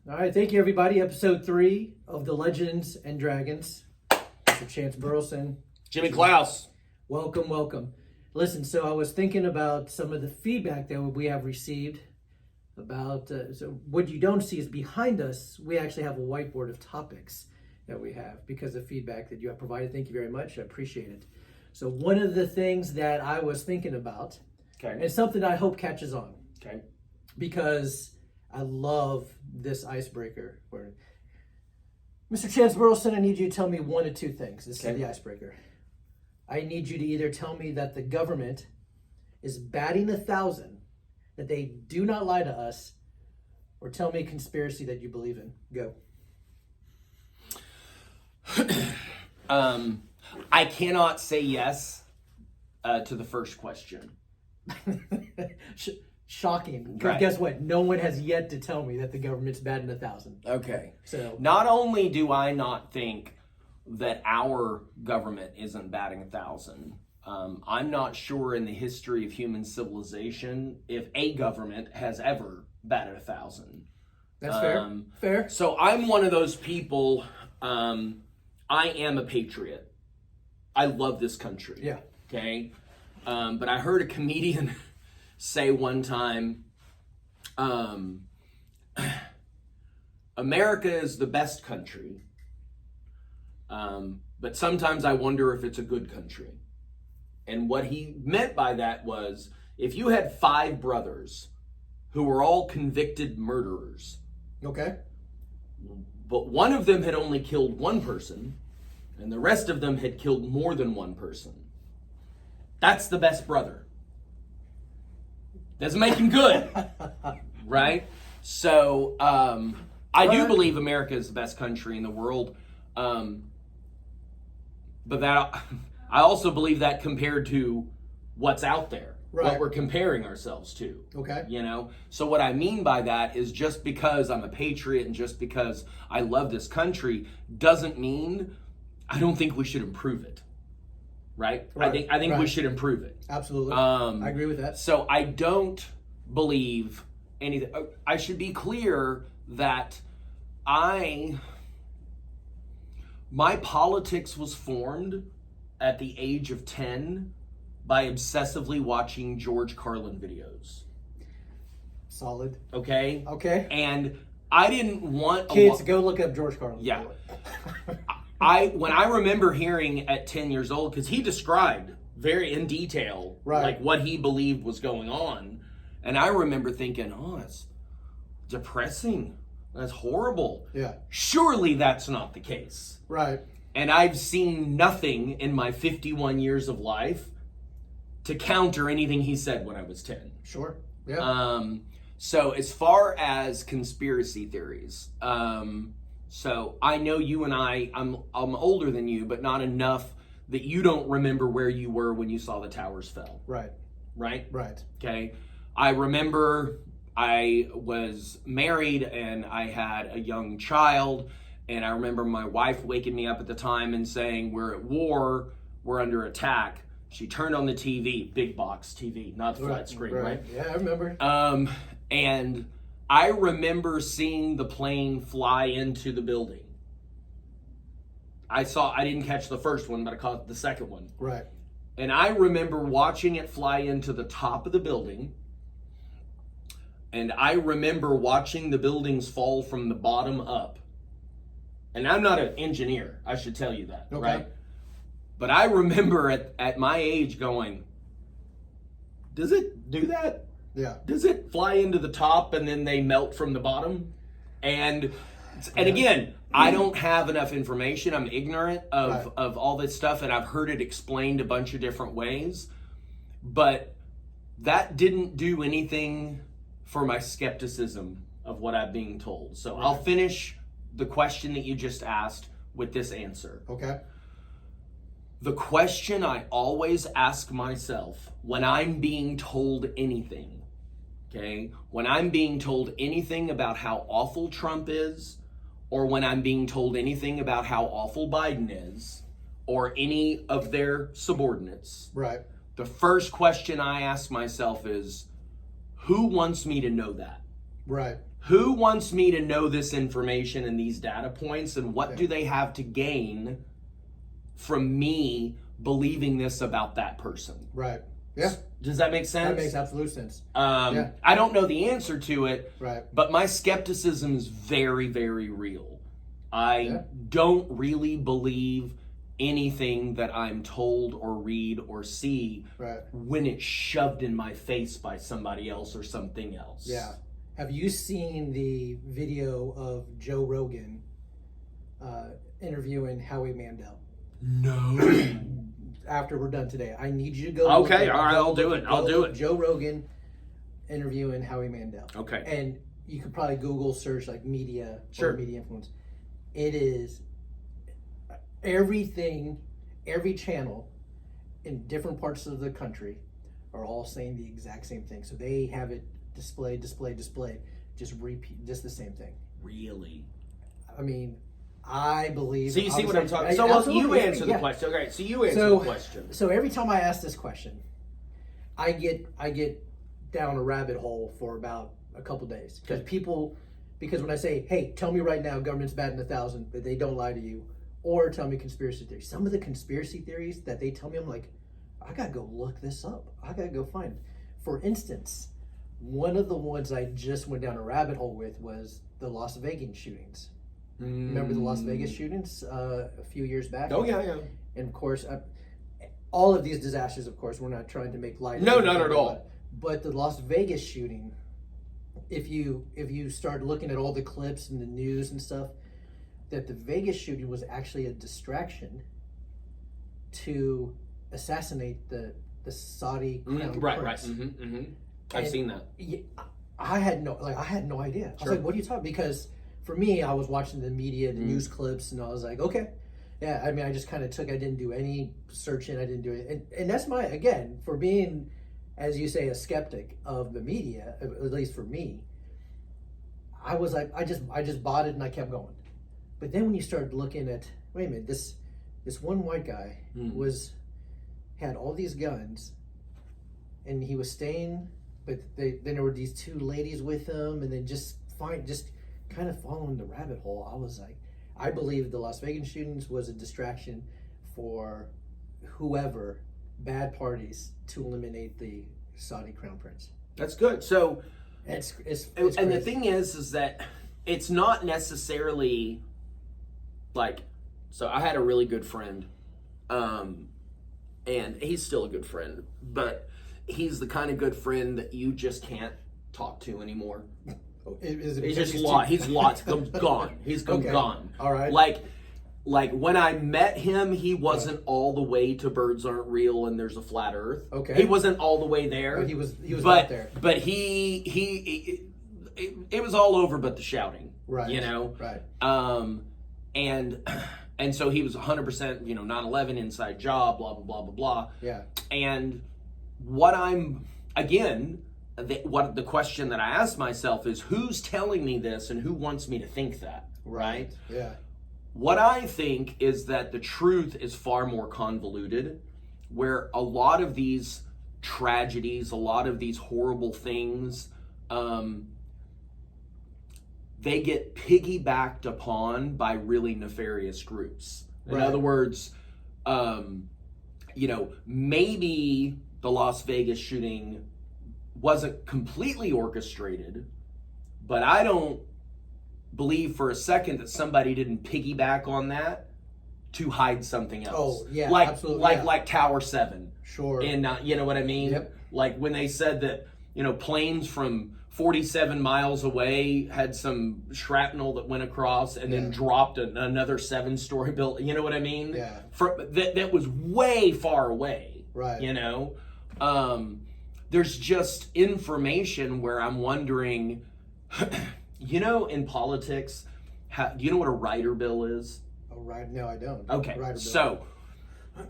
All right, thank you, everybody. Episode 3 of the Legends and Dragons. Mr. Chance Burleson. Jimmy Klaus. Welcome. Listen, so I was thinking about some of the feedback that we have received about, so what you don't see is behind us, we actually have a whiteboard of topics that we have because of feedback that you have provided. Thank you very much. I appreciate it. So one of the things that I was thinking about, and it's something I hope catches on, because I love this icebreaker. Where, Mr. Chance Burleson, I need you to tell me one of two things. This is the icebreaker. I need you to either tell me that the government is batting 1,000, that they do not lie to us, or tell me a conspiracy that you believe in. Go. I cannot say yes to the first question. Shocking. Because Right. guess what? No one has yet to tell me that the government's batting 1,000. Okay. So Not only do I not think that our government isn't batting 1,000, I'm not sure in the history of human civilization if a government has ever batted 1,000. that's fair. Fair. So I'm one of those people. I am a patriot. I love this country. Yeah. Okay. But I heard a comedian say one time, America is the best country. But sometimes I wonder if it's a good country. And what he meant by that was, if you had 5 brothers who were all convicted murderers, Okay. but one of them had only killed one person, and the rest of them had killed more than one person, that's the best brother. Doesn't make him good, right? So I do believe America is the best country in the world, but that I also believe that compared to what's out there, what we're comparing ourselves to. Okay. You know? So what I mean by that is, just because I'm a patriot and just because I love this country doesn't mean I don't think we should improve it. Right? I think we should improve it. Absolutely. I agree with that. So I don't believe anything. I should be clear that my politics was formed at the age of 10 by obsessively watching George Carlin videos. Solid. Okay? Okay. And I didn't want Kids, go look up George Carlin. Yeah. When I remember hearing at 10 years old, because he described very in detail like what he believed was going on, and I remember thinking, oh, that's depressing. That's horrible. Yeah. Surely that's not the case. Right. And I've seen nothing in my 51 years of life to counter anything he said when I was 10. Sure. Yeah. So as far as conspiracy theories, so I know you and I'm older than you, but not enough that you don't remember where you were when you saw the towers fell. Right. Right? Right. Okay. I remember I was married and I had a young child, and I remember my wife waking me up at the time and saying, we're at war, we're under attack. She turned on the TV, big box TV, not the flat screen, right? Yeah, I remember. And I remember seeing the plane fly into the building. I didn't catch the first one, but I caught the second one. Right. And I remember watching it fly into the top of the building. And I remember watching the buildings fall from the bottom up. And I'm not an engineer, I should tell you that, right? But I remember at my age going, does it do that? Yeah. Does it fly into the top and then they melt from the bottom? And again, I don't have enough information. I'm ignorant of all this stuff, and I've heard it explained a bunch of different ways. But that didn't do anything for my skepticism of what I'm being told. So I'll finish the question that you just asked with this answer. Okay. The question I always ask myself when I'm being told anything, okay? When I'm being told anything about how awful Trump is, or when I'm being told anything about how awful Biden is, or any of their subordinates, Right. the first question I ask myself is, who wants me to know that? Right. Who wants me to know this information and these data points, and what Yeah. do they have to gain from me believing this about that person? Right. Yeah. Does that make sense? That makes absolute sense. I don't know the answer to it, Right. but my skepticism is very, very real. I don't really believe anything that I'm told or read or see Right. when it's shoved in my face by somebody else or something else. Yeah. Have you seen the video of Joe Rogan interviewing Howie Mandel? No. After we're done today, I need you to go. Okay, look all right, go I'll do look it. at- I'll go do look it. Joe Rogan interviewing Howie Mandel. Okay. And you could probably Google search like media Sure. or media influence. It is everything, every channel in different parts of the country are all saying the exact same thing. So they have it display, just repeat, just the same thing. Really? I mean, I believe. So you see what I'm talking. I- So well, absolutely, you answer the yeah. question. Okay, so you answer So- the question. So every time I ask this question, I get down a rabbit hole for about a couple days because when I say, "Hey, tell me right now, government's batting 1,000," but they don't lie to you, or tell me conspiracy theories. Some of the conspiracy theories that they tell me, I'm like, I gotta go look this up. I gotta go find it. For instance, one of the ones I just went down a rabbit hole with was the Las Vegas shootings. Remember the Las Vegas shootings a few years back? Oh yeah. And of course, all of these disasters, of course, we're not trying to make light of No, anything, not at all. But the Las Vegas shooting, if you start looking at all the clips and the news and stuff, that the Vegas shooting was actually a distraction to assassinate the Saudi crown Right. prince. I've And- seen that. Yeah, I had no idea. I was Sure. like, "What are you talking?" Because for me, I was watching the media, the news clips, and I was like, "Okay, yeah." I mean, I just kind of took. I didn't do any searching. I didn't do it, and that's my for being, as you say, a skeptic of the media. At least for me, I was like, I just bought it and I kept going. But then when you start looking at, wait a minute, this one white guy had all these guns, and he was staying. But then there were these two ladies with him, and then just kind of following the rabbit hole. I was like, I believe the Las Vegas shootings was a distraction for whoever, bad parties, to eliminate the Saudi crown prince. That's good. So, It's and the crazy. thing is that it's not necessarily like. So I had a really good friend, and he's still a good friend, but he's the kind of good friend that you just can't talk to anymore. Is it He's because just too- he's gone. He's Okay. gone. All right. Like when I met him, he wasn't all the way to birds aren't real and there's a flat Earth. Okay. He wasn't all the way there. But he was but, out there. But it was all over but the shouting. Right. You know. Right. And so he was 100%, 9/11 inside job, blah blah blah blah blah. Yeah. And what the question that I asked myself is, who's telling me this and who wants me to think that, right? Yeah. What I think is that the truth is far more convoluted, where a lot of these tragedies, a lot of these horrible things, they get piggybacked upon by really nefarious groups. In Right. other words, maybe the Las Vegas shooting wasn't completely orchestrated, but I don't believe for a second that somebody didn't piggyback on that to hide something else. Oh, yeah, like, absolutely, Like yeah. like Tower 7. Sure. And you know what I mean? Yep. Like when they said that, planes from 47 miles away had some shrapnel that went across and then dropped another 7-story building. You know what I mean? Yeah. That was way far away. Right. There's just information where I'm wondering, in politics, do you know what a rider bill is? Oh, right. No, I don't. Okay, Rider bill. so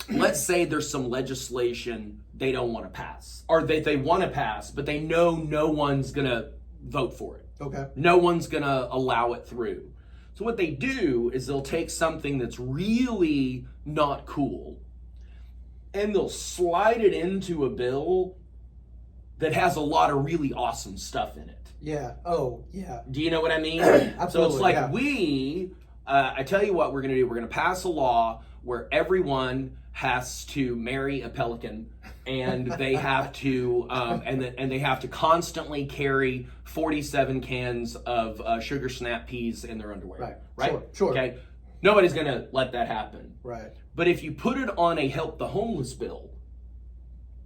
let's say there's some legislation they don't want to pass, or they want to pass, but they know no one's going to vote for it. Okay. No one's going to allow it through. So what they do is they'll take something that's really not cool, and they'll slide it into a bill that has a lot of really awesome stuff in it. Yeah. Oh, yeah. Do you know what I mean? Absolutely. So it's like yeah. I tell you what we're going to do. We're going to pass a law where everyone has to marry a pelican, and they have to and they have to constantly carry 47 cans of sugar snap peas in their underwear. Right. Sure. Okay. Nobody's going to let that happen. Right. But if you put it on a help the homeless bill,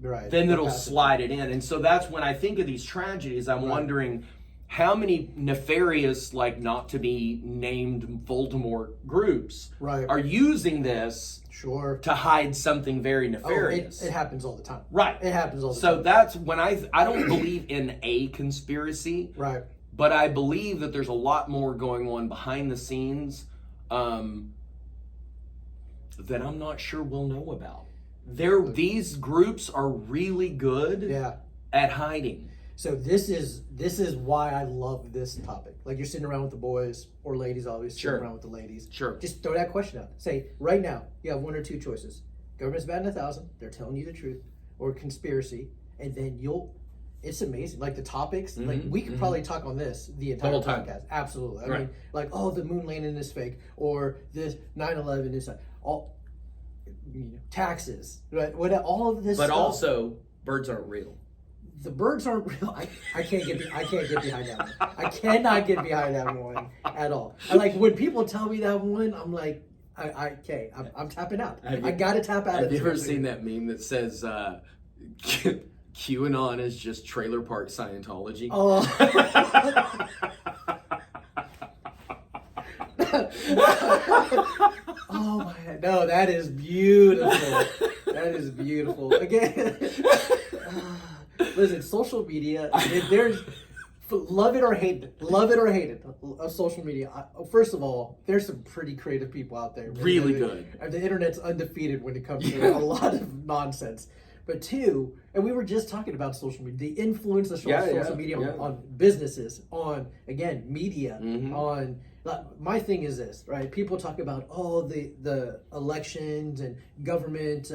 Right. then it'll slide it in. And so that's when I think of these tragedies, I'm wondering how many nefarious, like not to be named Voldemort groups are using this to hide something very nefarious. It happens all the time. Right. It happens all the time. So that's when I don't believe in a conspiracy. Right. But I believe that there's a lot more going on behind the scenes that I'm not sure we'll know about. These groups are really good at hiding. So this is why I love this topic. Like, you're sitting around with the boys or ladies, always sitting around with the ladies. Sure. Just throw that question out. Say, right now, you have one or two choices. Government's batting 1,000. They're telling you the truth. Or conspiracy. And then it's amazing. Like, the topics, like, we could probably talk on this the entire podcast. Absolutely. I mean, like, oh, the moon landing is fake. Or this 9/11 is all, taxes. Right? All of this But stuff. also, birds aren't real. The birds aren't real. I can't get behind that one. I cannot get behind that one at all. And like, when people tell me that one, I'm like, I'm tapping out. I gotta tap out. Have you ever seen that meme that says QAnon is just trailer park Scientology? Oh. Oh my God. No, that is beautiful. That is beautiful. Again. Listen, social media, there's love it or hate it, social media. First of all, there's some pretty creative people out there. Really good. The internet's undefeated when it comes to a lot of nonsense. But two, and we were just talking about social media, the influence of social media on businesses, on, again, media, on... My thing is this, right? People talk about, the elections and government...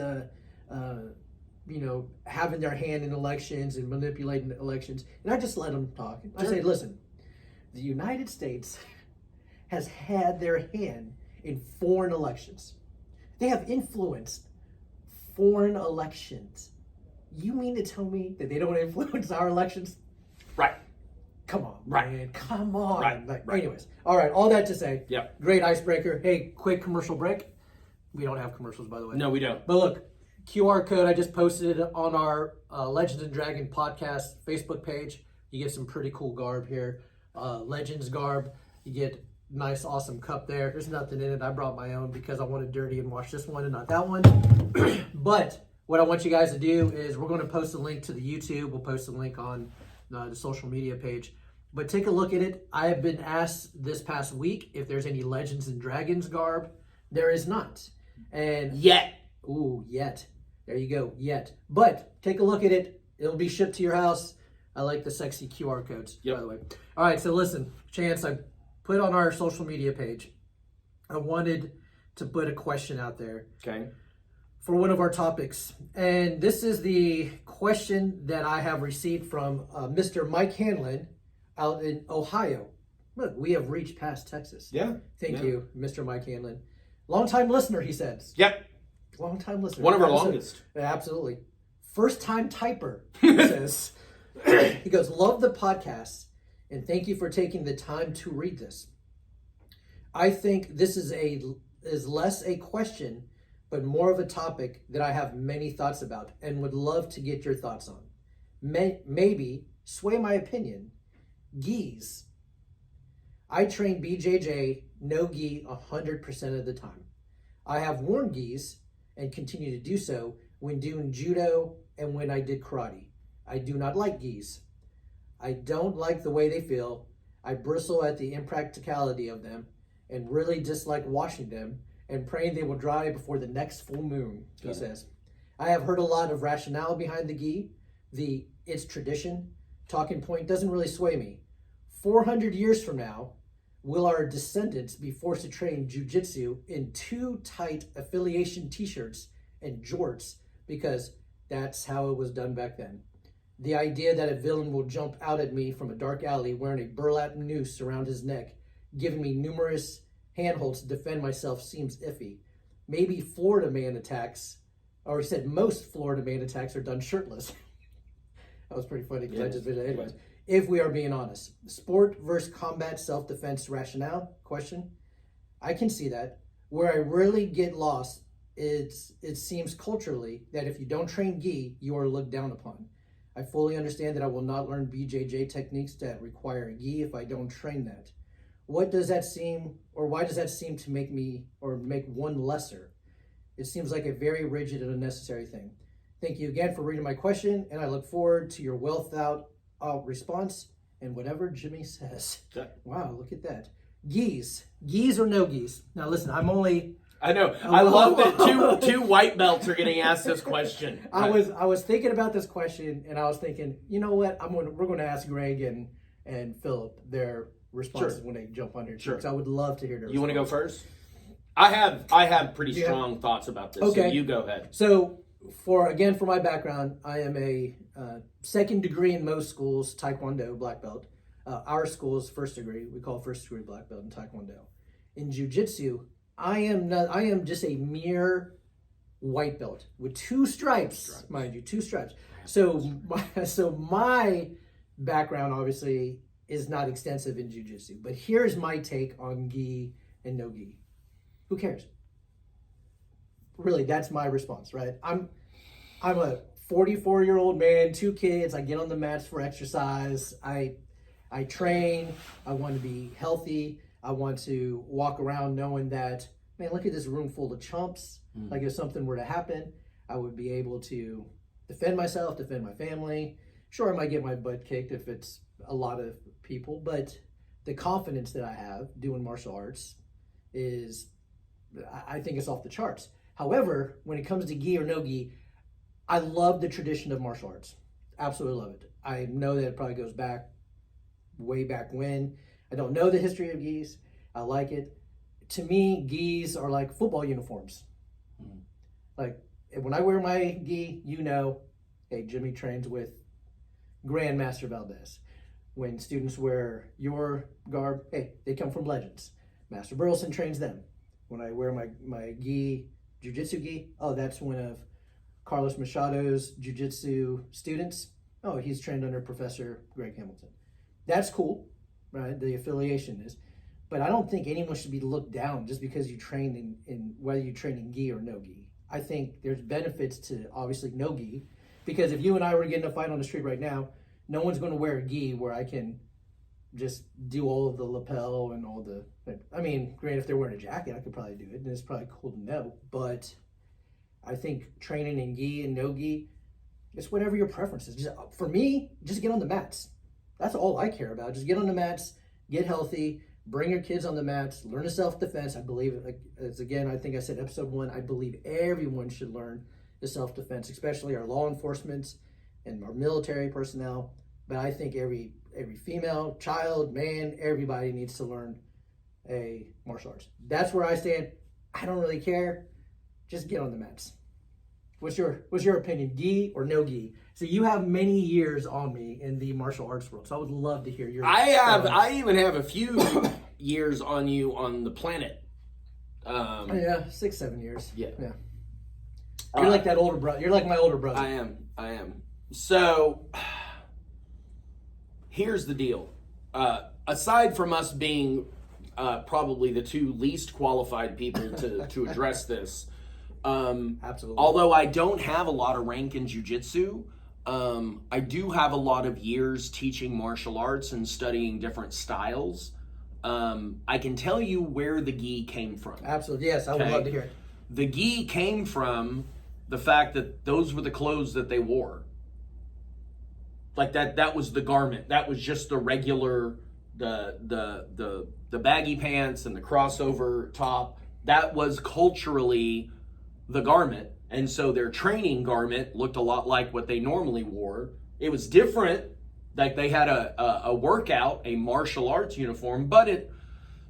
having their hand in elections and manipulating elections. And I just let them talk. I say, listen, the United States has had their hand in foreign elections. They have influenced foreign elections. You mean to tell me that they don't influence our elections? Right. Come on, man. Come on. Right. Anyways, all right, all that to say, Yep. Great icebreaker. Hey, quick commercial break. We don't have commercials, by the way. No, we don't. But look, QR code, I just posted it on our Legends and Dragon podcast Facebook page. You get some pretty cool garb here. Legends garb. You get nice, awesome cup there. There's nothing in it. I brought my own because I wanted dirty and wash this one and not that one. But what I want you guys to do is we're going to post a link to the YouTube. We'll post a link on the social media page. But take a look at it. I have been asked this past week if there's any Legends and Dragons garb. There is not. And yet. There you go, yet. But take a look at it. It'll be shipped to your house. I like the sexy QR codes, by the way. All right, so listen, Chance, I put on our social media page, I wanted to put a question out there. Okay. For one of our topics. And this is the question that I have received from Mr. Mike Hanlon out in Ohio. Look, we have reached past Texas. Yeah. Thank you, Mr. Mike Hanlon. Long-time listener, he says. Yep. Long-time listener. One of our longest. Absolutely. First-time typer, he says. He goes, love the podcast, and thank you for taking the time to read this. I think this is less a question, but more of a topic that I have many thoughts about and would love to get your thoughts on. Maybe sway my opinion. Geese. I train BJJ, no gi 100% of the time. I have worn gis and continue to do so when doing judo and when I did karate. I do not like gis. I don't like the way they feel. I bristle at the impracticality of them and really dislike washing them and praying they will dry before the next full moon, he says. I have heard a lot of rationale behind the gi. It's tradition. Talking point doesn't really sway me. 400 years from now, will our descendants be forced to train jiu-jitsu in too tight affiliation t-shirts and jorts because that's how it was done back then? The idea that a villain will jump out at me from a dark alley wearing a burlap noose around his neck, giving me numerous handholds to defend myself seems iffy. Maybe Florida man attacks, or he said most Florida man attacks are done shirtless. That was pretty funny because I just visited. Anyways, if we are being honest, sport versus combat self-defense rationale question, I can see that. Where I really get lost, it seems culturally that if you don't train gi, you are looked down upon. I fully understand that I will not learn BJJ techniques that require gi if I don't train that. What does that seem, or why does that seem to make me, or make one lesser? It seems like a very rigid and unnecessary thing. Thank you again for reading my question, and I look forward to your well thought out response and whatever Jimmy says. Okay. Wow, look at that. Gis or no gis? Now listen, I'm only. I know. I love that two white belts are getting asked this question. I was thinking about this question, and I was thinking, you know what? We're going to ask Greg and Philip their responses when they jump on here. Sure. Because I would love to hear their. You want to go first? I have pretty strong thoughts about this. Okay. So you go ahead. So for my background, I am a second degree in most schools, Taekwondo black belt. Our school is first degree. We call first degree black belt in Taekwondo. In Jiu-Jitsu, I am just a mere white belt with two stripes, mind you, two stripes. So my background obviously is not extensive in Jiu-Jitsu, but here's my take on gi and no gi. Who cares? Really, that's my response, right? I'm a 44-year-old man, 2 kids. I get on the mats for exercise. I train. I want to be healthy. I want to walk around knowing that, man, look at this room full of chumps. Like if something were to happen, I would be able to defend myself, defend my family. Sure, I might get my butt kicked if it's a lot of people, but the confidence that I have doing martial arts is, I think it's off the charts. However, when it comes to gi or no gi, I love the tradition of martial arts. Absolutely love it. I know that it probably goes back, way back when. I don't know the history of gis. I like it. To me, gis are like football uniforms. Like when I wear my gi, you know, hey, Jimmy trains with Grandmaster Valdez. When students wear your garb, hey, they come from Legends. Master Burleson trains them. When I wear my gi, jiu-jitsu gi, oh, that's one of Carlos Machado's jiu-jitsu students. Oh, he's trained under Professor Greg Hamilton. That's cool, right? The affiliation is. But I don't think anyone should be looked down just because you train in whether you train in gi or no gi. I think there's benefits to obviously no gi, because if you and I were to get in a fight on the street right now, no one's going to wear a gi where I can just do all of the lapel and all the. I mean, granted, if they're wearing a jacket, I could probably do it, and it's probably cool to know. But I think training in gi and no gi, it's whatever your preference is. Just, for me, just get on the mats. That's all I care about. Just get on the mats, get healthy, bring your kids on the mats, learn a self-defense. I believe, as again, I think I said episode 1, I believe everyone should learn the self-defense, especially our law enforcement and our military personnel. But I think every female, child, man, everybody needs to learn a martial arts. That's where I stand. I don't really care. Just get on the mats. What's your opinion, gi or no gi? So you have many years on me in the martial arts world, so I would love to hear your. I even have a few years on you on the planet. Yeah, 6-7 years. Yeah. You're like that older brother. You're like my older brother. I am. So here's the deal. Aside from us being probably the two least qualified people to address this. Absolutely. Although I don't have a lot of rank in jiu-jitsu, I do have a lot of years teaching martial arts and studying different styles. I can tell you where the gi came from. Absolutely. Yes, I would love to hear it. The gi came from the fact that those were the clothes that they wore. Like that was the garment. That was just the regular, the baggy pants and the crossover top. That was culturally the garment, and so their training garment looked a lot like what they normally wore. It was different, like they had a workout, a martial arts uniform, but it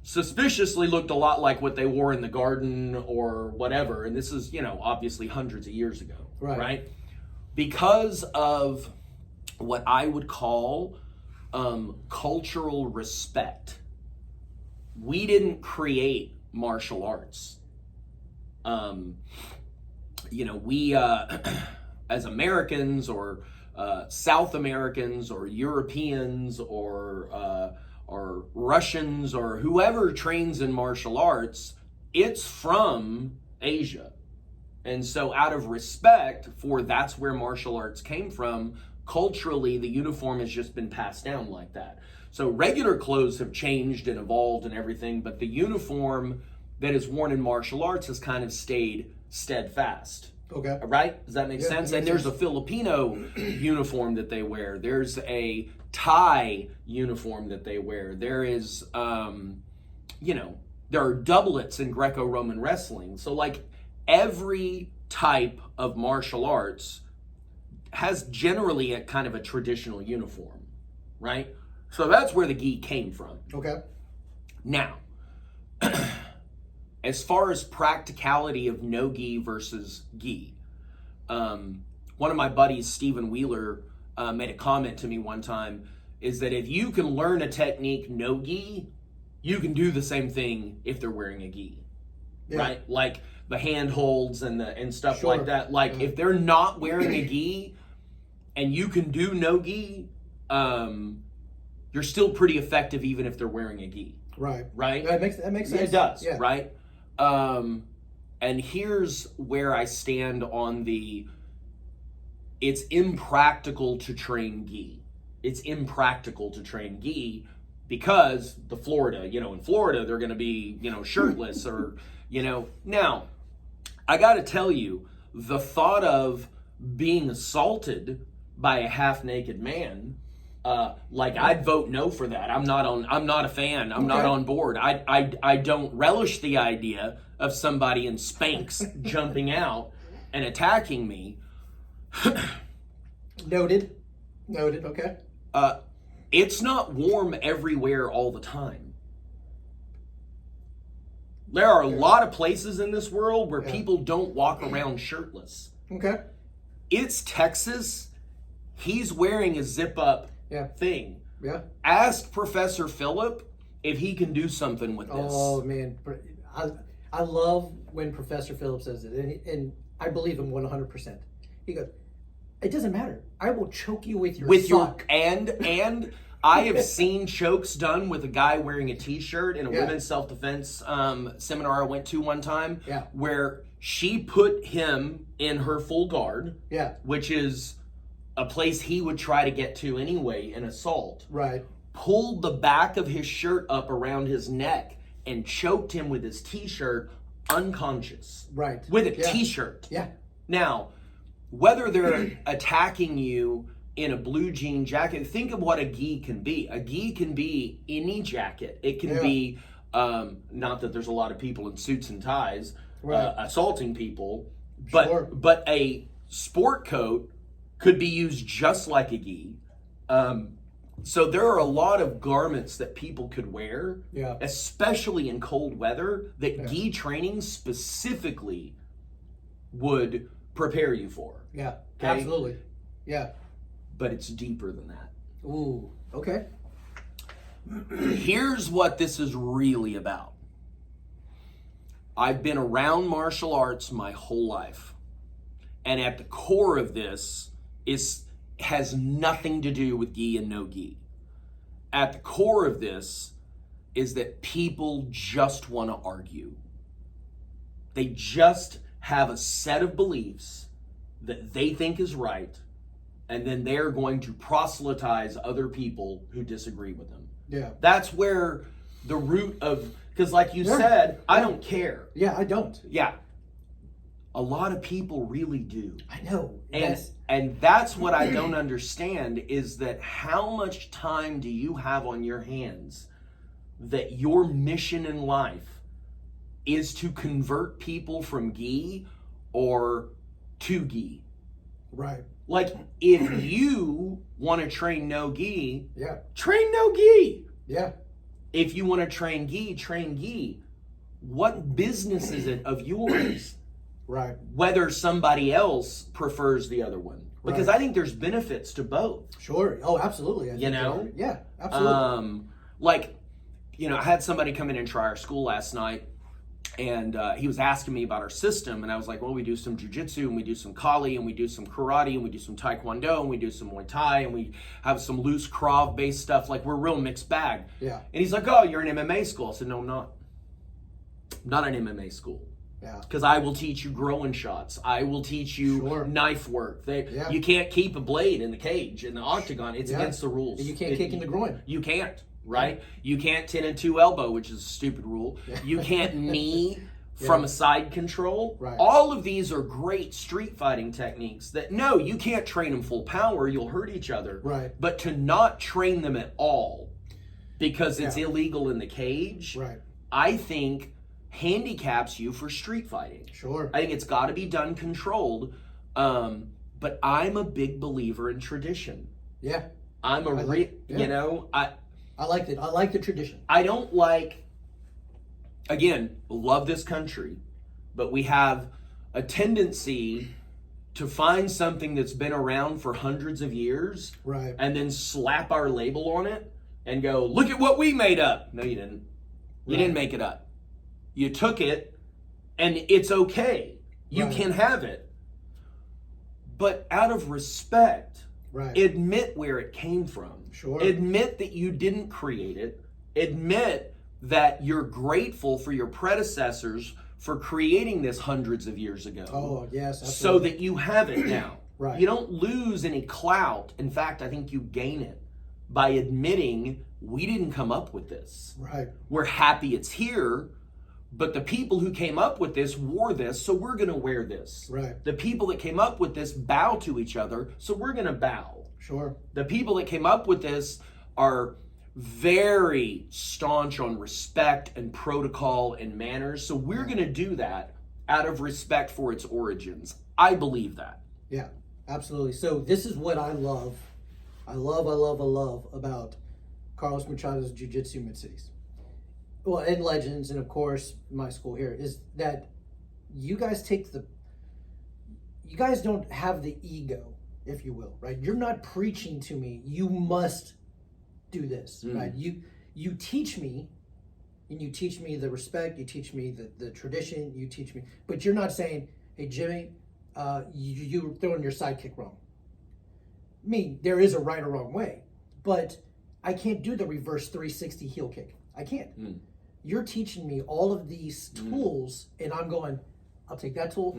suspiciously looked a lot like what they wore in the garden or whatever. And this is, obviously hundreds of years ago, right? Because of what I would call cultural respect. We didn't create martial arts. We as Americans or South Americans or Europeans or Russians or whoever trains in martial arts, it's from Asia. And so out of respect for that's where martial arts came from, culturally the uniform has just been passed down like that. So regular clothes have changed and evolved and everything, but the uniform that is worn in martial arts has kind of stayed steadfast. Okay. Right? Does that make sense? And there's a Filipino uniform that they wear. There's a Thai uniform that they wear. There is, there are doublets in Greco-Roman wrestling. So like every type of martial arts has generally a kind of a traditional uniform, right? So that's where the gi came from. Okay. Now, as far as practicality of no gi versus gi, one of my buddies, Stephen Wheeler, made a comment to me one time, is that if you can learn a technique no gi, you can do the same thing if they're wearing a gi, right? Like the hand holds and stuff like that. Like if they're not wearing a gi and you can do no gi, you're still pretty effective even if they're wearing a gi. Right. Right? That makes sense. It does, Yeah. right? And here's where I stand on it's impractical to train gi. It's impractical to train gi because in Florida, they're going to be, shirtless or, Now, I got to tell you, the thought of being assaulted by a half-naked man, I'd vote no for that. I'm not a fan. I'm not on board. I don't relish the idea of somebody in Spanx jumping out and attacking me. Noted. Okay. It's not warm everywhere all the time. There are a lot of places in this world where people don't walk around shirtless. Okay. It's Texas. He's wearing a zip-up thing. Yeah. Ask Professor Phillip if he can do something with this. Oh man, I love when Professor Phillip says it, and I believe him 100%. He goes, "It doesn't matter. I will choke you with your sock." And I have seen chokes done with a guy wearing a t-shirt in a women's self-defense seminar I went to one time, where she put him in her full guard, which is a place he would try to get to anyway in assault. Right. Pulled the back of his shirt up around his neck and choked him with his t-shirt unconscious. Right. With a t-shirt. Yeah. Now, whether they're attacking you in a blue jean jacket, think of what a gi can be. A gi can be any jacket. It can be, not that there's a lot of people in suits and ties assaulting people, but a sport coat could be used just like a gi. So there are a lot of garments that people could wear, especially in cold weather, that gi training specifically would prepare you for. Yeah, absolutely. Yeah. But it's deeper than that. Ooh, okay. Here's what this is really about. I've been around martial arts my whole life. And at the core of this has nothing to do with gi and no gi. At the core of this is that people just want to argue. They just have a set of beliefs that they think is right, and then they're going to proselytize other people who disagree with them. Yeah. That's where the root of, because like you said, I don't care. Yeah, I don't. Yeah. A lot of people really do. I know. And that's what I don't understand, is that how much time do you have on your hands that your mission in life is to convert people from gi or to gi? Right. Like, if you want to train no gi, train no gi. Yeah. If you want to train gi. What business is it of yours? Right. Whether somebody else prefers the other one. because Right. I think there's benefits to both. Sure. Oh, absolutely. I think know? there are. Yeah, absolutely. Like, I had somebody come in and try our school last night, and he was asking me about our system, and I was like, well, we do some jiu-jitsu, and we do some kali, and we do some karate, and we do some taekwondo, and we do some Muay Thai, and we have some loose Krav-based stuff. Like, we're a real mixed bag. Yeah. And he's like, oh, you're an MMA school. I said, no, I'm not. I'm not an MMA school. Yeah. Because I will teach you growing shots. I will teach you Sure. knife work. Yeah. You can't keep a blade in the cage, in the octagon. It's Yeah. against the rules. And you can't kick in the groin. You can't, right? You can't 10 and 2 elbow, which is a stupid rule. You can't knee from a side control. Right. All of these are great street fighting techniques that, no, you can't train them full power. You'll hurt each other. Right. But to not train them at all because it's Yeah. illegal in the cage, Right. I think handicaps you for street fighting. Sure. I think it's got to be done controlled. But I'm a big believer in tradition. Yeah. I'm a I like it. I like the tradition. I don't like, again, love this country, but we have a tendency to find something that's been around for hundreds of years Right. and then slap our label on it and go, look at what we made up. No, you didn't. You Right. didn't make it up. You took it, and it's okay. You Right. can have it. But out of respect, Right. admit where it came from. Sure. Admit that you didn't create it. Admit that you're grateful for your predecessors for creating this hundreds of years ago. Oh, yes. So Absolutely. that you have it now. Right. You don't lose any clout. In fact, I think you gain it by admitting we didn't come up with this. Right. We're happy it's here, but the people who came up with this wore this, so we're going to wear this. Right. The people that came up with this bow to each other, so we're going to bow. Sure. The people that came up with this are very staunch on respect and protocol and manners, so we're going to do that out of respect for its origins. I believe that. Yeah. Absolutely. So this is what I love. I love about Carlos Machado's Jiu-Jitsu Mid-Cities. Well, and Legends, and of course my school here, is that you guys don't have the ego, if you will, right? You're not preaching to me, you must do this, right? You teach me, and you teach me the respect, you teach me the tradition, you teach me, but you're not saying, hey, Jimmy, you're throwing your sidekick wrong. I mean, there is a right or wrong way, but I can't do the reverse 360 heel kick. I can't. You're teaching me all of these tools, and I'm going, I'll take that tool,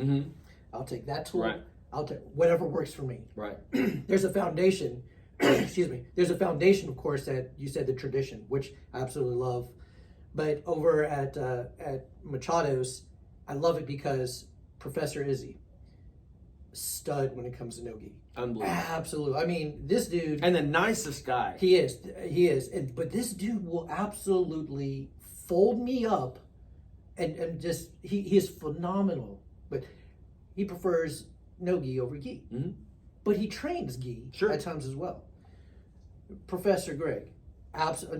I'll take that tool, Right. I'll take whatever works for me. Right. There's a foundation, excuse me, there's a foundation, of course, that you said the tradition, which I absolutely love. But over at Machado's, I love it because Professor Izzy, stud when it comes to no-gi. Unbelievable. Absolutely. I mean, this dude, And the nicest guy. he is. But this dude will absolutely fold me up and just, he is phenomenal. But he prefers no-gi over gi. But he trains gi Sure. at times as well. Professor Greg,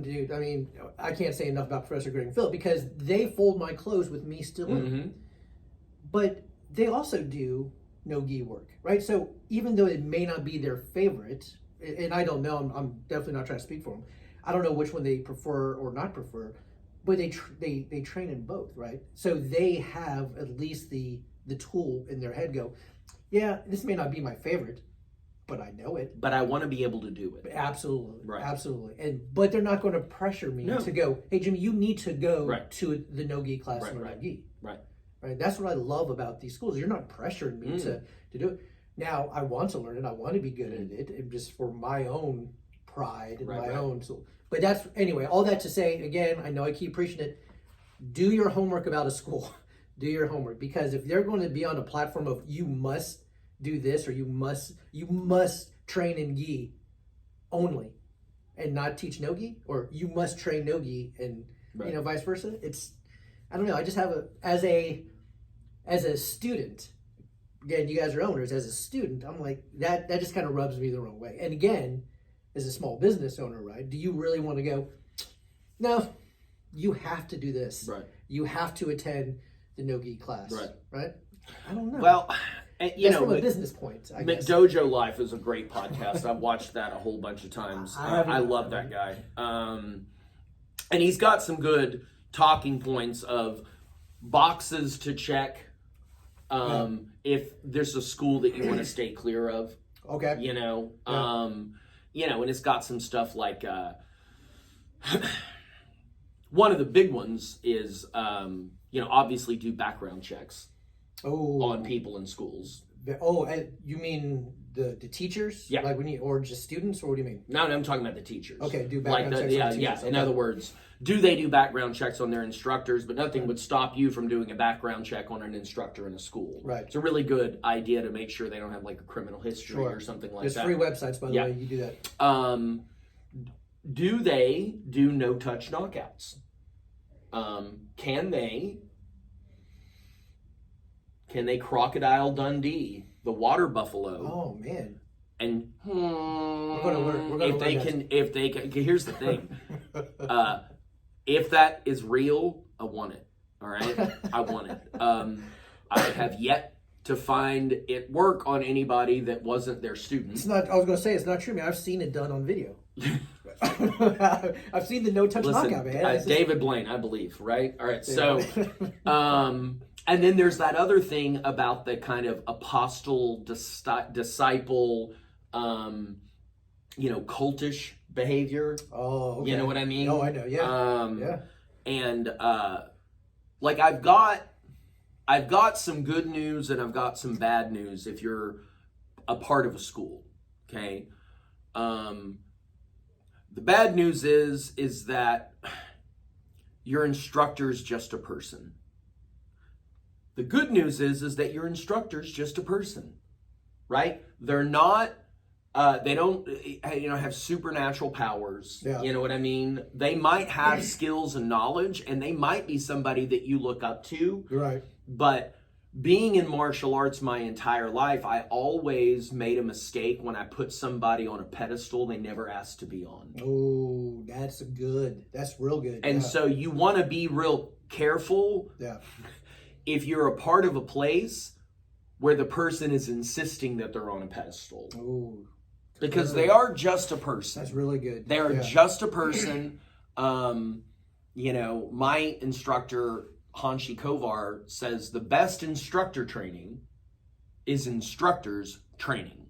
dude, I mean, I can't say enough about Professor Greg and Phil because they fold my clothes with me still in. But they also do no-gi work, right? So even though it may not be their favorite, and I don't know, I'm definitely not trying to speak for them. I don't know which one they prefer or not prefer, but they train in both, right? So they have at least the tool in their head. Go, yeah, this may not be my favorite, but I know it. But I want to be able to do it. Absolutely, Right. absolutely. But they're not going to pressure me No. to go, hey Jimmy, you need to go Right. to the no-gi class Right, in right. no-gi. Right. Right. That's what I love about these schools. You're not pressuring me to do it. Now I want to learn it. I want to be good at it, and just for my own pride and Right, my right. own. So, but that's anyway. All that to say, again, I know I keep preaching it. Do your homework about a school. Do your homework, because if they're going to be on a platform of you must do this or you must train in gi only, and not teach no-gi, or you must train no-gi and Right. vice versa. It's, I don't know. I just have as a student, again, you guys are owners. As a student, I'm like, that just kind of rubs me the wrong way. And again, as a small business owner, right? Do you really want to go, no, you have to do this. Right. You have to attend the no-gi class. Right. Right? I don't know. Well, And, That's from a business point, I guess. McDojo Life is a great podcast. I've watched that a whole bunch of times. I love that guy. And he's got some good talking points of boxes to check if there's a school that you want to stay clear of. Okay. You know, and it's got some stuff like one of the big ones is obviously do background checks on people in schools. Oh, you mean the teachers? Yeah. Like or just students, or what do you mean? No, I'm talking about the teachers. Okay, do background checks on teachers. Yeah. Okay. In other words, do they do background checks on their instructors? But nothing would stop you from doing a background check on an instructor in a school. Right. It's a really good idea to make sure they don't have like a criminal history or something like There's that. free websites, by the way. You do that. Do they do no-touch knockouts? Can they Crocodile Dundee the water buffalo? Oh man. And We're gonna if they can, here's the thing. If that is real, I want it. All right, I want it. I have yet to find it work on anybody that wasn't their student. It's not. I was gonna say it's not true, man. I've seen it done on video. I've seen the no-touch knockout, man. David Blaine, I believe, right? All right, so, and then there's that other thing about the kind of apostle, disciple, cultish behavior. Oh, okay. You know what I mean? Oh, I know. Yeah. Yeah. And like I've got some good news and I've got some bad news if you're a part of a school. Okay. The bad news is that your instructor is just a person. The good news is that your instructor is just a person, right? They're not, they don't, have supernatural powers. Yeah. You know what I mean? They might have skills and knowledge, and they might be somebody that you look up to. Right. But being in martial arts my entire life, I always made a mistake when I put somebody on a pedestal they never asked to be on. Oh, that's real good. And so you want to be real careful. Yeah. If you're a part of a place where the person is insisting that they're on a pedestal. Oh. Because they are just a person. That's really good. They are just a person. My instructor, Hanshi Kovar, says the best instructor training is instructors training.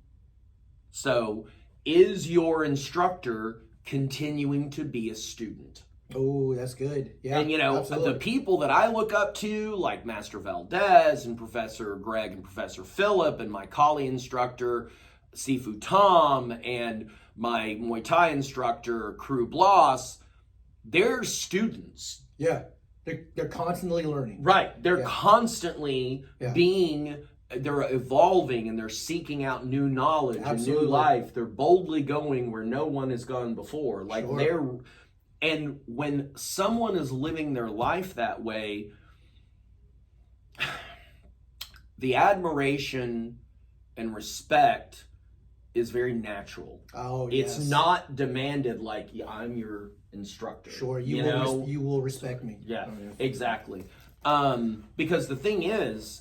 So is your instructor continuing to be a student? Oh, that's good. Yeah. And absolutely. the people that I look up to, like Master Valdez and Professor Greg and Professor Phillip and my Kali instructor, Sifu Tom, and my Muay Thai instructor, Crew Bloss, they're students. Yeah. They're constantly learning. Right. They're constantly they're evolving and they're seeking out new knowledge and new life. They're boldly going where no one has gone before. Like and when someone is living their life that way, the admiration and respect is very natural. Oh, yes. It's not demanded like, I'm your instructor. Sure, you will respect me. Yeah, exactly. Because the thing is,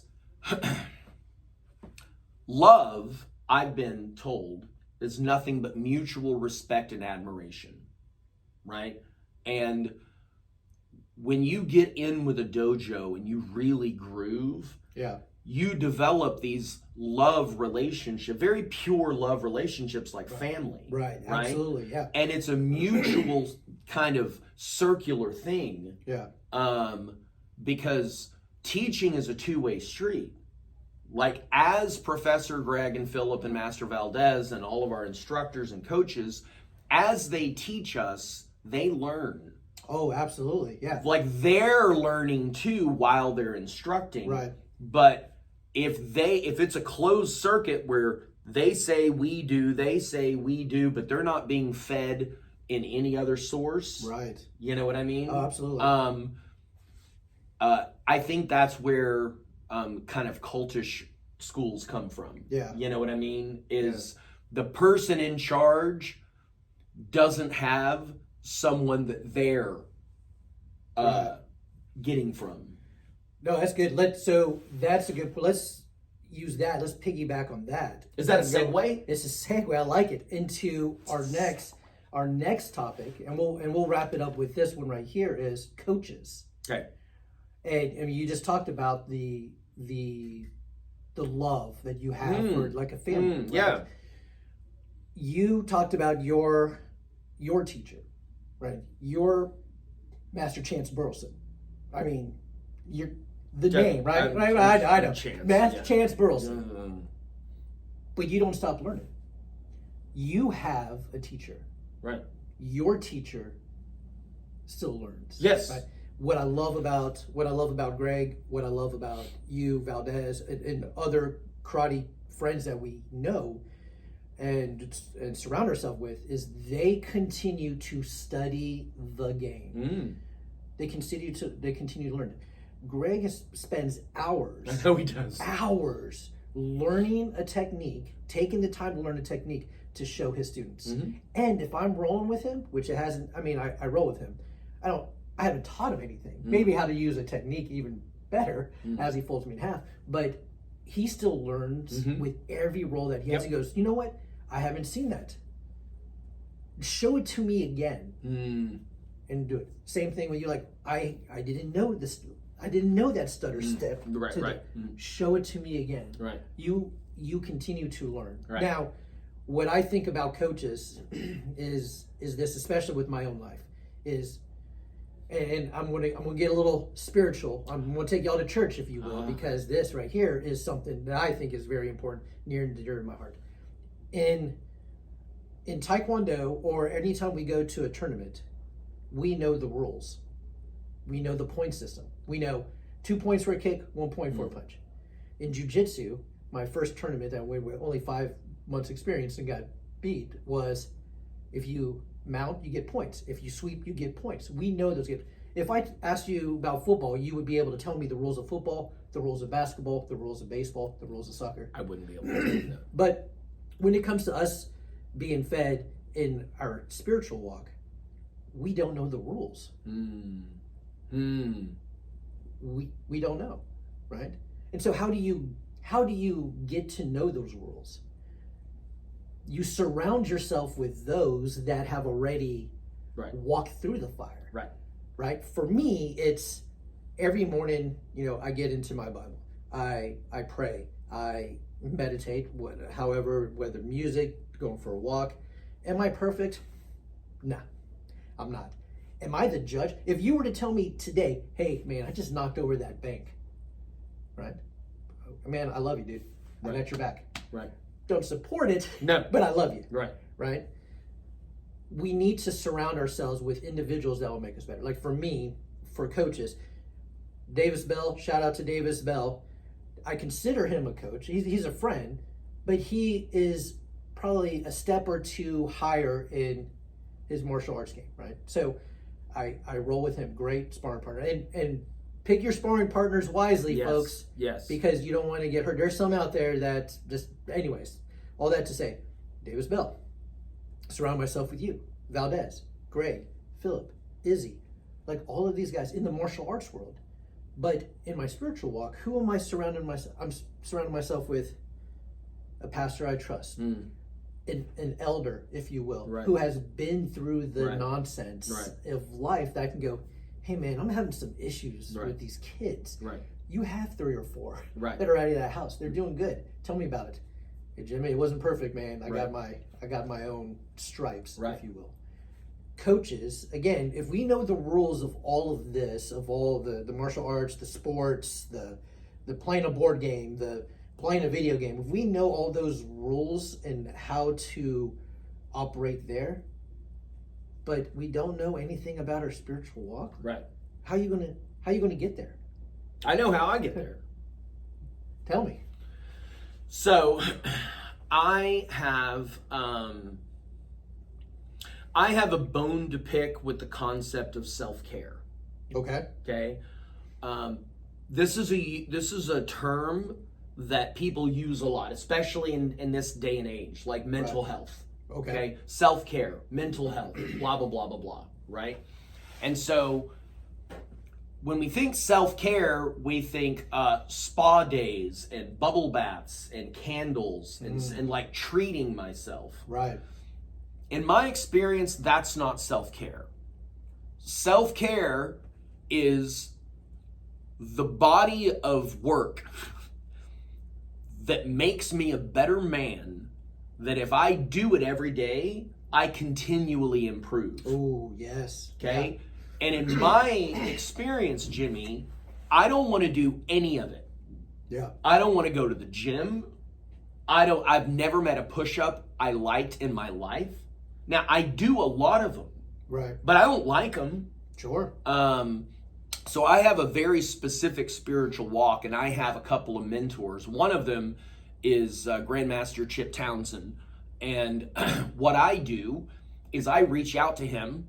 love, I've been told, is nothing but mutual respect and admiration, right? And when you get in with a dojo and you really groove, you develop these love relationships, very pure love relationships like family. Right, absolutely, yeah. And it's a mutual kind of circular thing. Yeah. Because teaching is a two-way street. Like as Professor Greg and Phillip and Master Valdez and all of our instructors and coaches, as they teach us, they learn. Oh, absolutely, yeah. Like they're learning too while they're instructing. Right. But if it's a closed circuit where they say we do, but they're not being fed in any other source. Right. You know what I mean? Oh, absolutely. I think that's where kind of cultish schools come from. Yeah. You know what I mean? Is the person in charge doesn't have someone that they're getting from. No, that's good. That's a good. use that. Let's piggyback on that. Is that a Kinda go- segue? It's a segue. I like it into our next topic, and we'll wrap it up with this one right here. Is coaches. Okay. And I mean, you just talked about the love that you have for like a family. Right? Yeah. You talked about your teacher, right? Your Master Chance Burleson. I mean, you're the name, right? I know. Chance, Master yeah. Chance Burleson. Mm, But you don't stop learning. You have a teacher. right. Your teacher still learns. Yes. Right? What I love about Greg, what I love about you, Valdez, and other karate friends that we know and surround ourselves with is they continue to study the game. Mm. They continue to learn. Greg spends hours. I know he does. Hours learning a technique, taking the time to learn a technique to show his students. Mm-hmm. And if I'm rolling with him, which it hasn't, I mean, I roll with him. I haven't taught him anything. Maybe how to use a technique even better as he folds me in half. But he still learns with every roll that he has. He goes, you know what? I haven't seen that. Show it to me again and do it. Same thing with you. Like, I didn't know this. I didn't know that stutter step. Right, today. right. Show it to me again. Right. You continue to learn. Right. Now, what I think about coaches is this, especially with my own life, is, and I'm gonna get a little spiritual. I'm gonna take y'all to church, if you will, because this right here is something that I think is very important, near and dear to my heart. In Taekwondo, or anytime we go to a tournament, we know the rules. We know the point system. We know 2 points for a kick, 1 point for a punch. In jiu-jitsu, my first tournament that we were only 5 months experience and got beat was, if you mount, you get points. If you sweep, you get points. We know those. If I asked you about football, you would be able to tell me the rules of football, the rules of basketball, the rules of baseball, the rules of soccer. I wouldn't be able to do that. But when it comes to us being fed in our spiritual walk, we don't know the rules. We don't know, right? And so how do you get to know those rules? You surround yourself with those that have already walked through the fire. Right? For me, it's every morning, I get into my Bible. I pray. I meditate, whether music, going for a walk. Am I perfect? Nah, I'm not. Am I the judge? If you were to tell me today, hey, man, I just knocked over that bank, right? Man, I love you, dude. I got your back. Right. Don't support it, No. but I love you. Right. We need to surround ourselves with individuals that will make us better. Like for me, for coaches, Davis Bell, shout out to Davis Bell. I consider him a coach. He's a friend, but he is probably a step or two higher in his martial arts game, right? So I roll with him. Great sparring partner. And pick your sparring partners wisely, folks. Yes. Because you don't want to get hurt. There's some out there that just, anyways, all that to say, Davis Bell. Surround myself with you, Valdez, Greg, Philip, Izzy, like all of these guys in the martial arts world. But in my spiritual walk, who am I surrounding myself? I'm surrounding myself with a pastor I trust, an elder, if you will, who has been through the nonsense of life that can go, hey man, I'm having some issues with these kids. You have 3 or 4 that are out of that house. They're doing good. Tell me about it. Hey Jimmy, it wasn't perfect, man. I got my own stripes, if you will. Coaches, again, if we know the rules of all of this, of all the martial arts, the sports, the playing a board game, the playing a video game, if we know all those rules and how to operate there, but we don't know anything about our spiritual walk, how you gonna get there? I know how I get there. Tell me. So, I have a bone to pick with the concept of self-care. Okay. Okay. This is a term that people use a lot, especially in this day and age, like mental health. Okay. Self-care, mental health, blah, blah, blah, blah, blah. Right. And so when we think self-care, we think spa days and bubble baths and candles and like treating myself. Right. In my experience, that's not self-care. Self-care is the body of work that makes me a better man, that if I do it every day, I continually improve. Oh, yes. Okay? And in my experience, Jimmy, I don't want to do any of it. Yeah. I don't want to go to the gym. I've never met a push-up I liked in my life. Now, I do a lot of them, Right. but I don't like them. Sure. So I have a very specific spiritual walk, and I have a couple of mentors. One of them is Grandmaster Chip Townsend. And what I do is I reach out to him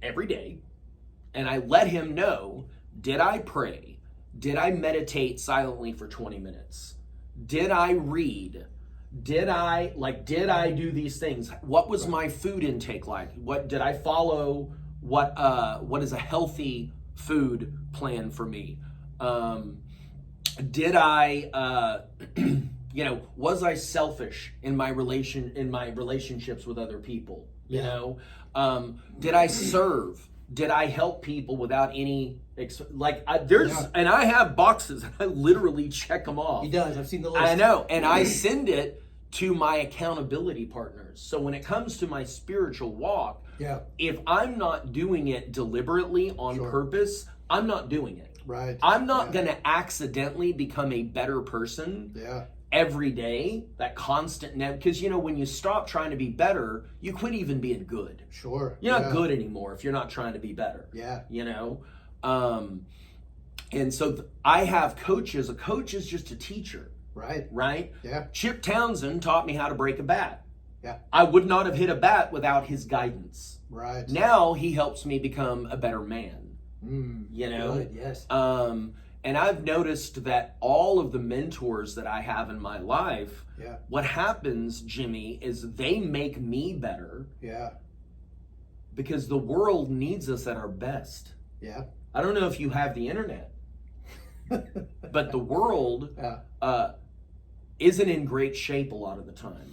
every day, and I let him know, did I pray? Did I meditate silently for 20 minutes? Did I read? Did I do these things? What was my food intake like? What did I follow? What is a healthy food plan for me? Did I was I selfish in my relationships with other people? You know, did I serve? Did I help people without any and I have boxes and I literally check them off. He does. I've seen the list. I know, and I send it to my accountability partners. So when it comes to my spiritual walk, if I'm not doing it deliberately on purpose, I'm not doing it. Right. I'm not going to accidentally become a better person. Every day, that constant because when you stop trying to be better, you quit even being good. Sure. You're not good anymore if you're not trying to be better. And so I have coaches. A coach is just a teacher. Right? Yeah. Chip Townsend taught me how to break a bat. Yeah. I would not have hit a bat without his guidance. Right. Now he helps me become a better man. Good, yes. And I've noticed that all of the mentors that I have in my life, what happens, Jimmy, is they make me better. Because the world needs us at our best. I don't know if you have the internet, but the world isn't in great shape a lot of the time.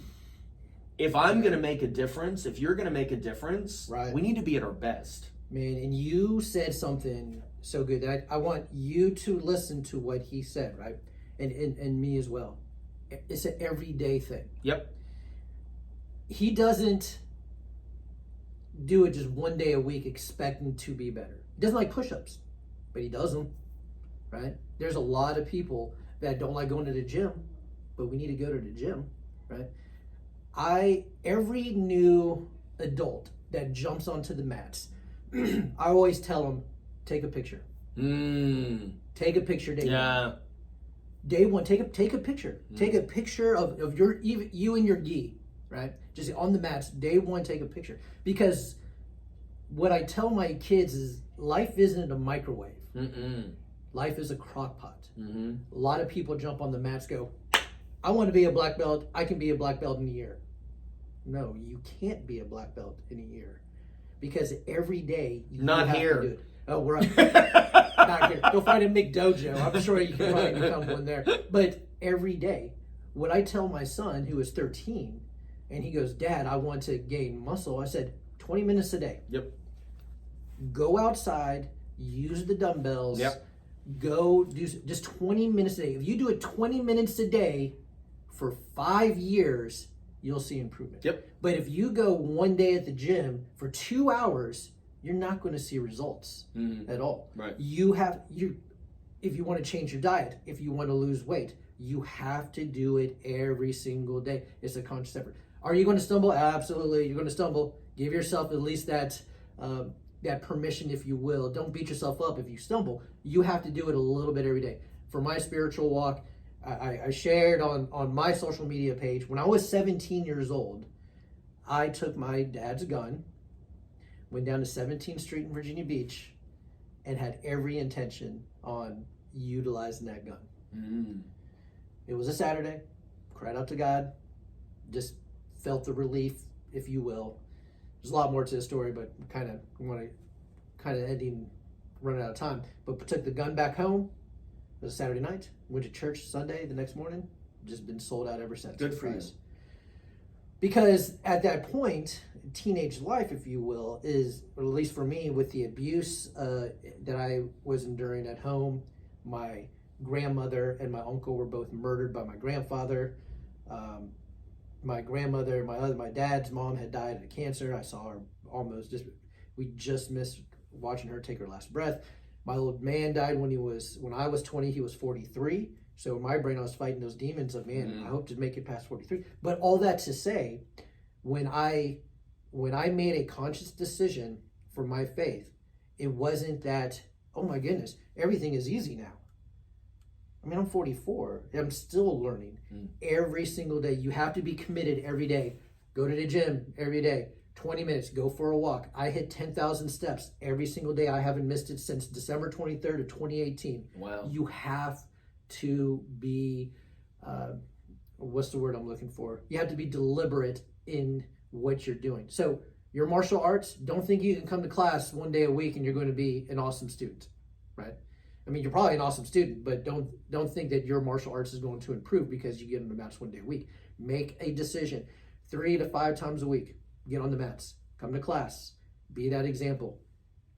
If I'm going to make a difference, if you're going to make a difference, we need to be at our best. Man, and you said something so good that I want you to listen to what he said, right? And me as well. It's an everyday thing. Yep. He doesn't do it just one day a week expecting to be better. He doesn't like push-ups, but he does them, right? There's a lot of people that don't like going to the gym, but we need to go to the gym, right? Every new adult that jumps onto the mats, I always tell them, take a picture. Take a picture day one. Day one, take a picture. Take a picture of you and your gi, right? Just on the mats, day one, take a picture. Because what I tell my kids is life isn't a microwave. Life is a crock pot. A lot of people jump on the mats, go, I want to be a black belt. I can be a black belt in a year. No, you can't be a black belt in a year. Because every day you have to do it. Oh, we're up. Not here. Go find a McDojo. I'm sure you can probably become one there. But every day, what I tell my son, who is 13, and he goes, Dad, I want to gain muscle. I said, 20 minutes a day. Yep. Go outside, use the dumbbells. Yep. Go do just 20 minutes a day. If you do it 20 minutes a day for 5 years, you'll see improvement. Yep. But if you go one day at the gym for 2 hours, you're not going to see results at all. Right. If you want to change your diet, if you want to lose weight, you have to do it every single day. It's a conscious effort. Are you going to stumble? Absolutely. You're going to stumble. Give yourself at least that permission, if you will. Don't beat yourself up if you stumble. You have to do it a little bit every day. For my spiritual walk, I shared on my social media page, when I was 17 years old, I took my dad's gun, went down to 17th Street in Virginia Beach, and had every intention on utilizing that gun. It was a Saturday, cried out to God, just felt the relief, if you will. There's a lot more to the story, but kind of ending running out of time. But took the gun back home. It was a Saturday night. Went to church Sunday the next morning. Just been sold out ever since. Good for you. Because at that point, teenage life, if you will, is, or at least for me, with the abuse that I was enduring at home, my grandmother and my uncle were both murdered by my grandfather. My grandmother, my dad's mom had died of cancer. I saw her we just missed watching her take her last breath. My old man died when I was 20, he was 43. So in my brain, I was fighting those demons of, man, I hope to make it past 43. But all that to say, when I made a conscious decision for my faith, it wasn't that, oh my goodness, everything is easy now. I mean, I'm 44. I'm still learning every single day. You have to be committed every day. Go to the gym every day. 20 minutes, go for a walk. I hit 10,000 steps every single day. I haven't missed it since December 23rd of 2018. Wow. You have to be, what's the word I'm looking for? You have to be deliberate in what you're doing. So your martial arts, don't think you can come to class one day a week and you're going to be an awesome student, right? I mean, you're probably an awesome student, but don't think that your martial arts is going to improve because you get on the mats one day a week. Make a decision 3 to 5 times a week. Get on the mats. Come to class. Be that example.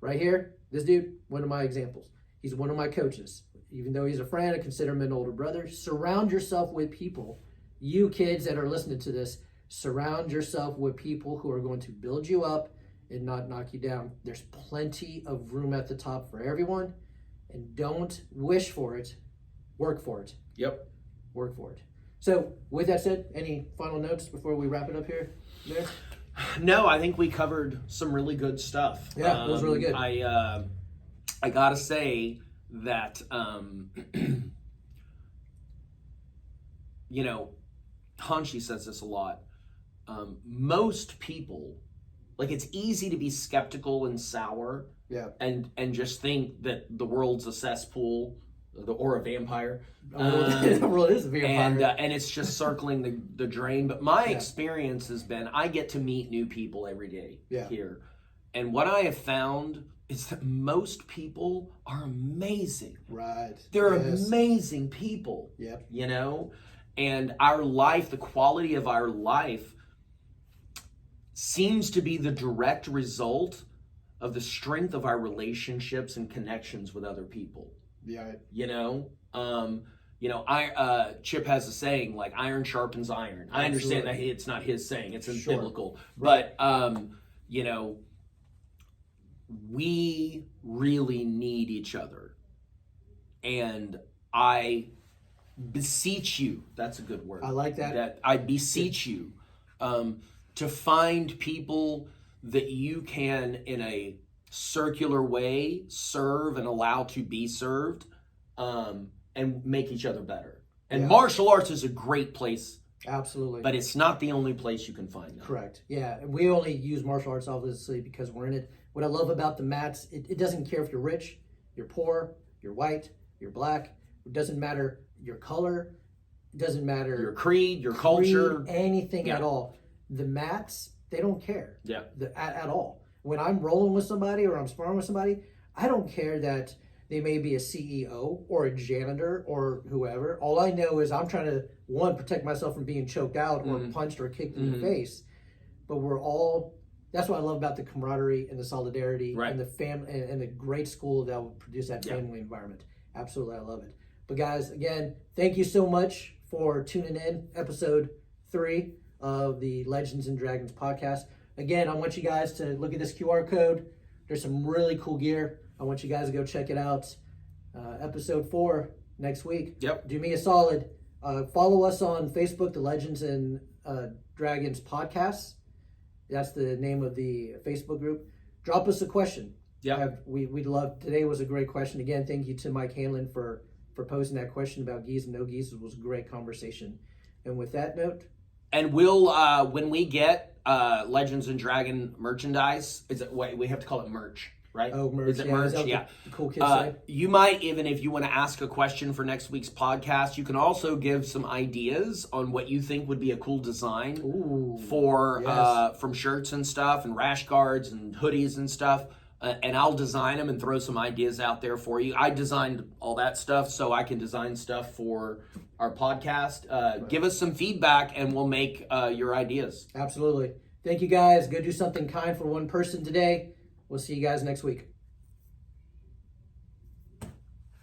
Right here, this dude, one of my examples. He's one of my coaches. Even though he's a friend, I consider him an older brother. Surround yourself with people. You kids that are listening to this, surround yourself with people who are going to build you up and not knock you down. There's plenty of room at the top for everyone. And don't wish for it. Work for it. Yep. Work for it. So with that said, any final notes before we wrap it up here? There? No, I think we covered some really good stuff. Yeah, it was really good. I gotta say that you know, Hanshi says this a lot. Most people, like, it's easy to be skeptical and sour, and just think that the world's a cesspool or a vampire. The world is a vampire. And it's just circling the drain. But my experience has been, I get to meet new people every day here. And what I have found is that most people are amazing. Right. They're amazing people. Yep. You know? And our life, the quality of our life seems to be the direct result of the strength of our relationships and connections with other people. Yeah. You know, Chip has a saying like iron sharpens iron. I understand that it's not his saying; it's biblical. But you know, we really need each other, and I beseech you. That's a good word. I like that. That I beseech you to find people that you can, in a circular way, serve and allow to be served, and make each other better. And martial arts is a great place. Absolutely. But it's not the only place you can find that. Correct. Yeah. And we only use martial arts, obviously, because we're in it. What I love about the mats, it doesn't care if you're rich, you're poor, you're white, you're black. It doesn't matter your color. It doesn't matter your creed, your culture. Anything at all. The mats, they don't care. Yeah. At all. When I'm rolling with somebody or I'm sparring with somebody, I don't care that they may be a CEO or a janitor or whoever. All I know is I'm trying to, one, protect myself from being choked out or punched or kicked in the face. But we're all, that's what I love about the camaraderie and the solidarity and the family and the great school that will produce that family environment. Absolutely, I love it. But guys, again, thank you so much for tuning in. Episode 3 of the Legends and Dragons podcast. Again, I want you guys to look at this QR code. There's some really cool gear. I want you guys to go check it out. Episode 4 next week. Yep. Do me a solid. Follow us on Facebook, the Legends and Dragons podcast. That's the name of the Facebook group. Drop us a question. Yeah. We'd love. Today was a great question. Again, thank you to Mike Hanlon for posing that question about gis and no gis. It was a great conversation. And with that note. And we'll when we get Legends and Dragon merchandise, we have to call it merch, right? Oh, merch. Is it merch? Yeah. The cool kids say. You might, even if you want to ask a question for next week's podcast, you can also give some ideas on what you think would be a cool design for from shirts and stuff and rash guards and hoodies and stuff. and I'll design them and throw some ideas out there for you. I designed all that stuff, so I can design stuff for our podcast. Give us some feedback, and we'll make your ideas. Absolutely. Thank you guys. Go do something kind for one person today. We'll see you guys next week.